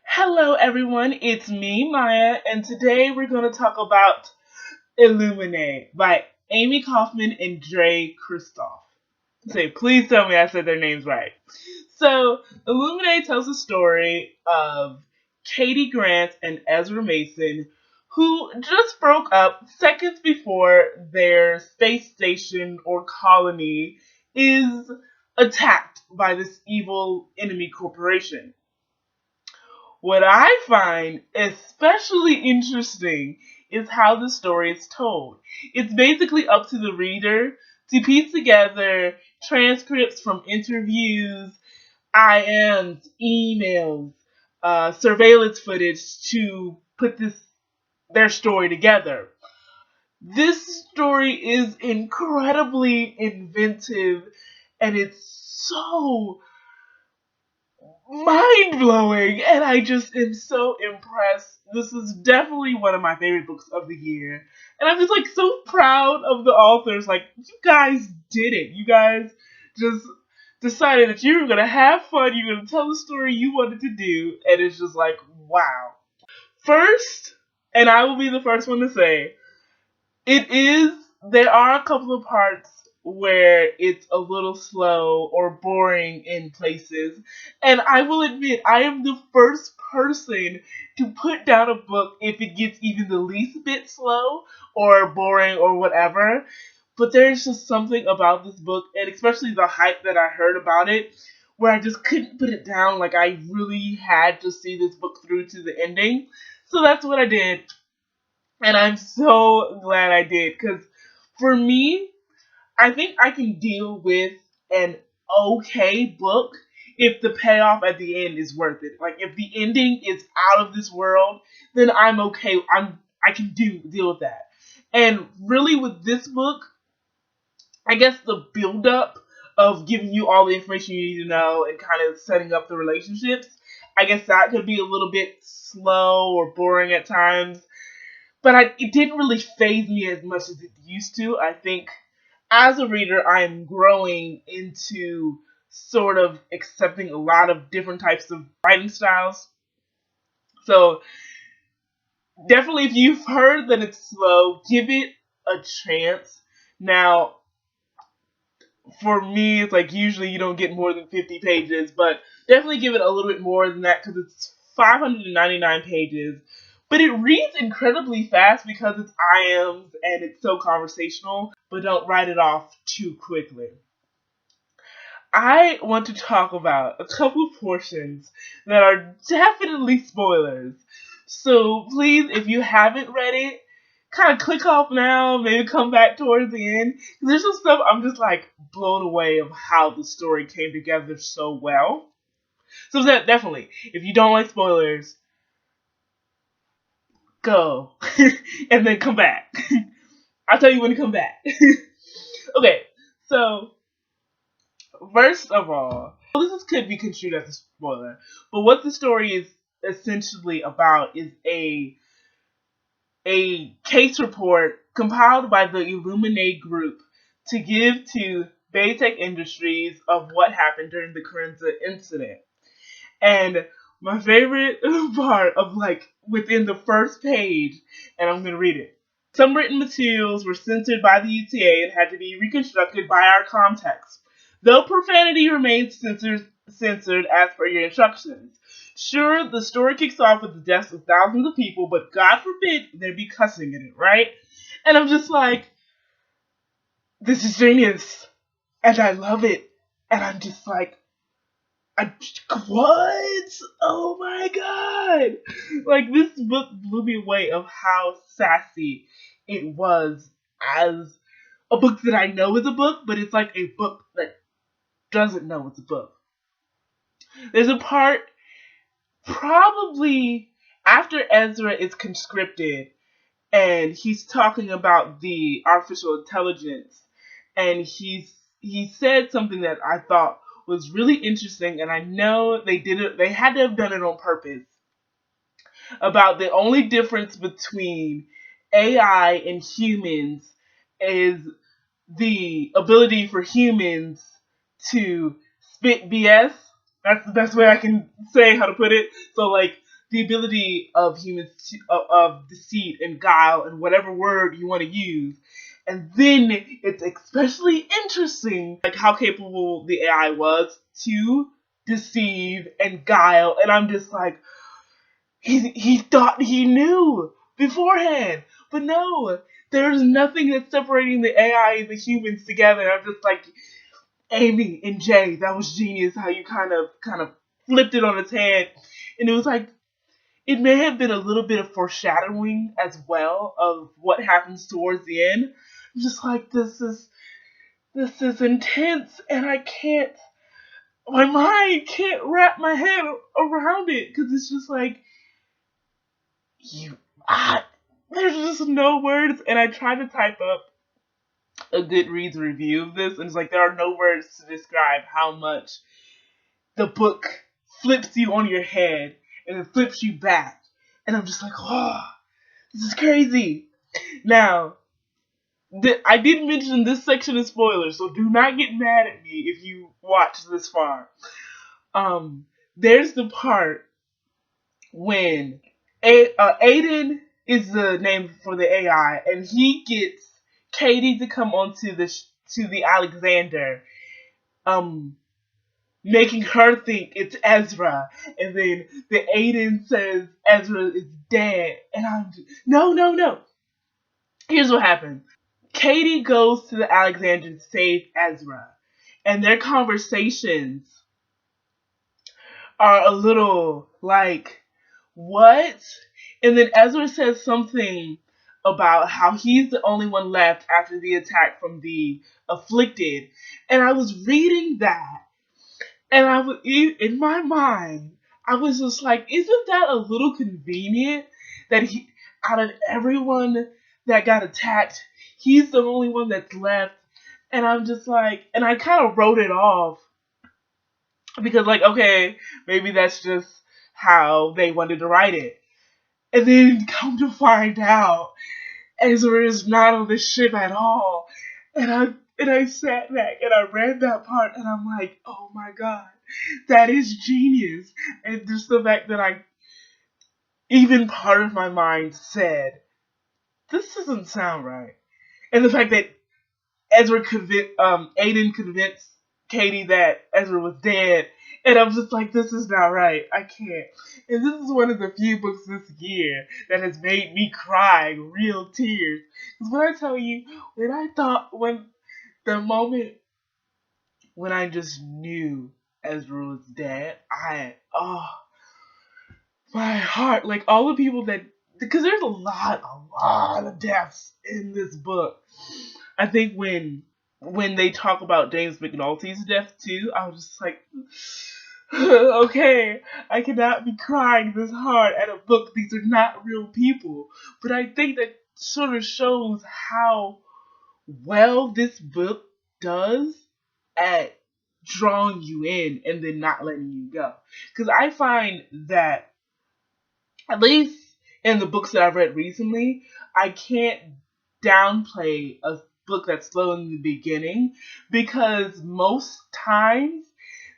Hello, everyone. It's me, Maya, and today we're going to talk about Illuminae by Amie Kaufman and Kristoff. Say, please tell me I said their names right. So, Illuminae tells the story of Katie Grant and Ezra Mason, who just broke up seconds before their space station or colony is attacked by this evil enemy corporation. What I find especially interesting is how the story is told. It's basically up to the reader to piece together transcripts from interviews, IMs, emails, surveillance footage to put their story together. This story is incredibly inventive and it's so mind blowing, and I just am so impressed. This is definitely one of my favorite books of the year, and I'm just like so proud of the authors. Like, you guys did it. You guys just decided that you were gonna have fun. You're gonna tell the story you wanted to do, and it's just like, wow. First, and I will be the first one to say, it is. There are a couple of parts where it's a little slow or boring in places, and I will admit I am the first person to put down a book if it gets even the least bit slow or boring or whatever. But there's just something about this book, and especially the hype that I heard about it, where I just couldn't put it down. Like, I really had to see this book through to the ending. So that's what I did. And I'm so glad I did, because for me, I think I can deal with an okay book if the payoff at the end is worth it. Like, if the ending is out of this world, then I'm okay. I can deal with that. And really, with this book, I guess the build up of giving you all the information you need to know and kind of setting up the relationships, I guess that could be a little bit slow or boring at times, but it didn't really faze me as much as it used to. I think as a reader, I am growing into sort of accepting a lot of different types of writing styles. So definitely, if you've heard that it's slow, give it a chance. Now, for me, it's like usually you don't get more than 50 pages, but definitely give it a little bit more than that because it's 599 pages. But it reads incredibly fast because it's IMs and it's so conversational, but don't write it off too quickly. I want to talk about a couple of portions that are definitely spoilers. So please, if you haven't read it, kind of click off now, maybe come back towards the end. 'Cause there's some stuff I'm just like blown away of how the story came together so well. So that definitely, if you don't like spoilers, go and then come back. I'll tell you when to come back. Okay, so first of all, this could be construed as a spoiler, but what the story is essentially about is a case report compiled by the Illuminae group to give to Baytech Industries of what happened during the Carenza incident. And my favorite part of like within the first page, and I'm going to read it. Some written materials were censored by the UTA and had to be reconstructed by our context. Though profanity remains censored as per your instructions. Sure, the story kicks off with the deaths of thousands of people, but God forbid there be cussing in it, right? And I'm just like, this is genius. And I love it. And I'm just like, what? Oh my god! Like, this book blew me away of how sassy it was as a book that I know is a book, but it's like a book that doesn't know it's a book. There's a part probably after Ezra is conscripted and he's talking about the artificial intelligence, and he said something that I thought was really interesting, and I know they had to have done it on purpose, about the only difference between AI and humans is the ability for humans to spit BS, That's the best way I can say how to put it. So like the ability of humans of deceit and guile and whatever word you want to use. And then it's especially interesting like how capable the AI was to deceive and guile. And I'm just like, he thought he knew beforehand. But no, there's nothing that's separating the AI and the humans together. I'm just like, Amie and Jay, that was genius how you kind of flipped it on its head. And it was like it may have been a little bit of foreshadowing as well of what happens towards the end. I'm just like this is intense and I can't my mind can't wrap my head around it because it's just like you ah, there's just no words and I tried to type up a Goodreads review of this and it's like there are no words to describe how much the book flips you on your head and it flips you back. And I'm just like, oh, this is crazy. Now, I did mention this section is spoilers, so do not get mad at me if you watch this far. There's the part when Aiden is the name for the AI, and he gets Katie to come onto to the Alexander, making her think it's Ezra, and then the Aiden says Ezra is dead, and I'm just, no. Here's what happens. Katie goes to the Alexander to save Ezra, and their conversations are a little like, what? And then Ezra says something about how he's the only one left after the attack from the afflicted, and I was reading that. And I was in my mind, I was just like, isn't that a little convenient that he, out of everyone that got attacked, he's the only one that's left? And I'm just like, and I kind of wrote it off because, like, okay, maybe that's just how they wanted to write it. And then come to find out, Ezra is not on the ship at all. And I sat back and I read that part and I'm like, oh my god, that is genius. And just the fact that even part of my mind said, this doesn't sound right. And the fact that Aiden convinced Katie that Ezra was dead. And I'm just like, this is not right. I can't. And this is one of the few books this year that has made me cry real tears. Because when I tell you, when the moment when I just knew Ezra was dead, my heart, like all the people that, because there's a lot of deaths in this book. I think when they talk about James McNulty's death too, I was just like, okay, I cannot be crying this hard at a book. These are not real people. But I think that sort of shows how well this book does at drawing you in and then not letting you go. Because I find that, at least in the books that I've read recently, I can't downplay a book that's slow in the beginning because most times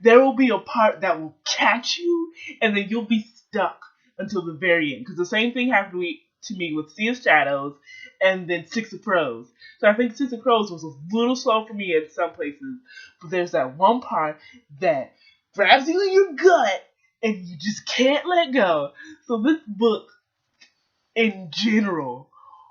there will be a part that will catch you and then you'll be stuck until the very end. Because the same thing happened to me with Sea of Shadows and then Six of Crows. So I think Six of Crows was a little slow for me in some places, but there's that one part that grabs you in your gut and you just can't let go. So this book, in general,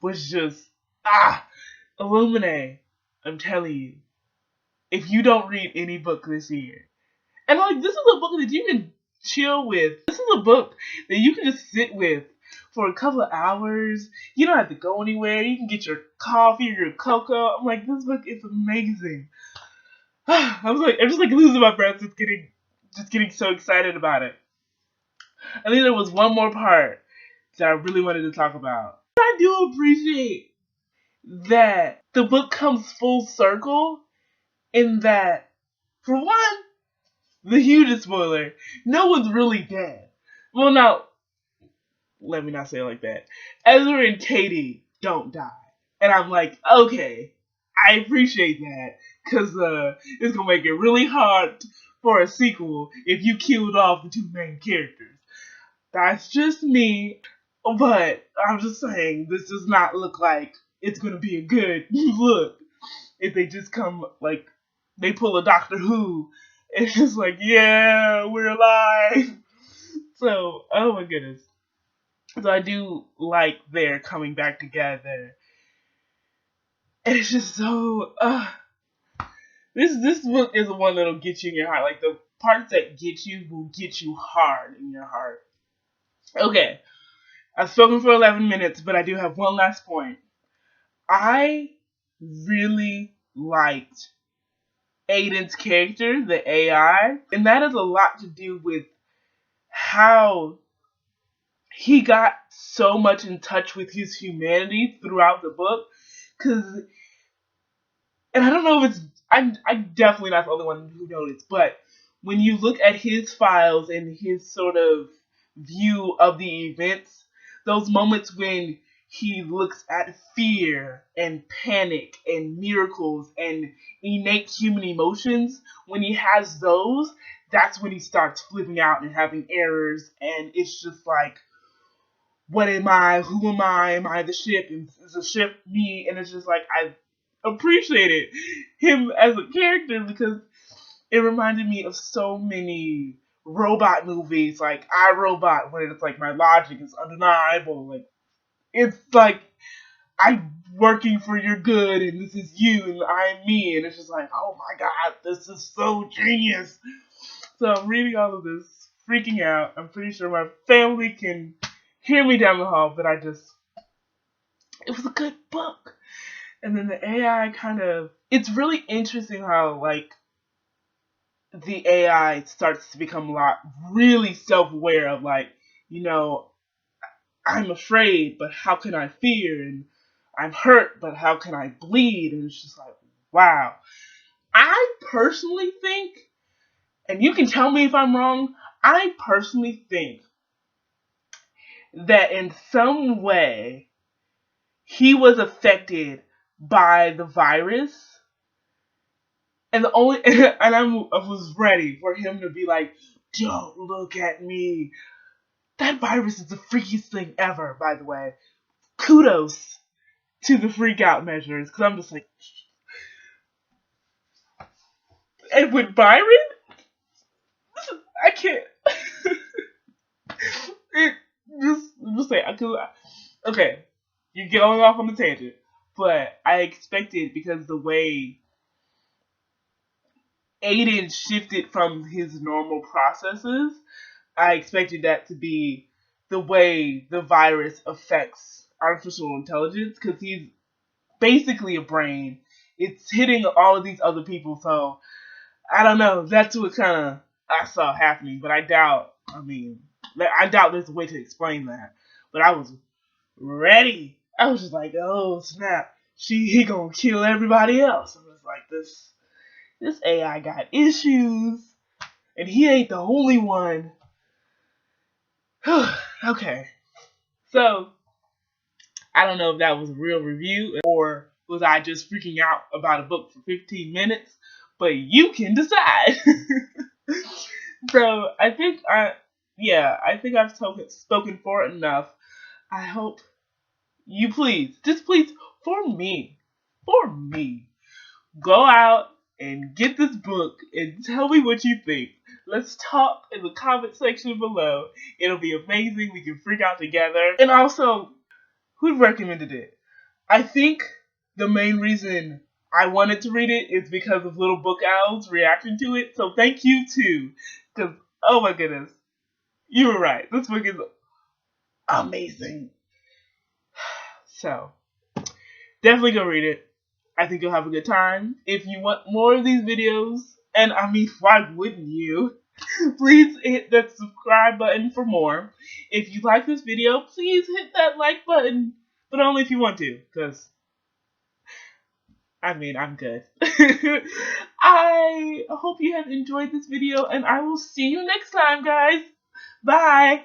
was just Illuminae. I'm telling you, if you don't read any book this year, and like this is a book that you can chill with. This is a book that you can just sit with for a couple of hours. You don't have to go anywhere. You can get your coffee or your cocoa. I'm like, this book is amazing. I'm just like losing my breath, just getting so excited about it. I think there was one more part that I really wanted to talk about. I do appreciate that the book comes full circle in that, for one, the hugest spoiler, no one's really dead. Well, now, let me not say it like that. Ezra and Katie don't die. And I'm like, okay, I appreciate that. because it's gonna make it really hard for a sequel if you killed off the two main characters. That's just me, but I'm just saying this does not look like it's gonna be a good look if they just come like they pull a Doctor Who and it's just like, yeah, we're alive. So, oh my goodness. So I do like their coming back together. And it's just so this book is the one that'll get you in your heart. Like the parts that get you will get you hard in your heart. Okay. I've spoken for 11 minutes, but I do have one last point. I really liked Aiden's character, the AI, and that has a lot to do with how he got so much in touch with his humanity throughout the book. Cause, and I don't know if it's, I'm definitely not the only one who noticed, but when you look at his files and his sort of view of the events, those moments when he looks at fear and panic and miracles and innate human emotions, when he has those, that's when he starts flipping out and having errors, and it's just like, what am I? Who am I? Am I the ship? Is the ship me? And it's just like, I appreciated him as a character because it reminded me of so many robot movies, like I, Robot, where it's like my logic is undeniable. Like, it's like, I'm working for your good and this is you and I'm me. And it's just like, oh my god, this is so genius. So I'm reading all of this, freaking out. I'm pretty sure my family can hear me down the hall, but it was a good book. And then the AI it's really interesting how, like, the AI starts to become a lot really self-aware of, like, you know, I'm afraid, but how can I fear? And I'm hurt, but how can I bleed? And it's just like, wow. I personally think, and you can tell me if I'm wrong, I personally think that in some way he was affected by the virus, and the only and I was ready for him to be like, "Don't look at me." That virus is the freakiest thing ever, by the way. Kudos to the freak out measures, because I'm just like, and with Byron, I can't. it just say I could. Okay, you're going off on the tangent, but I expected, because the way Aiden shifted from his normal processes, I expected that to be the way the virus affects artificial intelligence, because he's basically a brain. It's hitting all of these other people, so I don't know. That's what kind of I saw happening, but I doubt. I doubt there's a way to explain that. But I was ready. I was just like, oh snap, he gonna kill everybody else. I was like, this AI got issues, and he ain't the only one. Okay, so I don't know if that was a real review or was I just freaking out about a book for 15 minutes, but you can decide. So I think I've spoken for it enough. I hope you please, for me, go out and get this book and tell me what you think. Let's talk in the comment section below. It'll be amazing. We can freak out together. And also, who recommended it? I think the main reason I wanted to read it is because of Little Book Owl's reaction to it. So thank you too. Because, oh my goodness, you were right. This book is amazing. So, definitely go read it. I think you'll have a good time. If you want more of these videos, and I mean, why wouldn't you? Please hit that subscribe button for more. If you like this video, please hit that like button, but only if you want to, because, I mean, I'm good. I hope you have enjoyed this video, and I will see you next time, guys. Bye!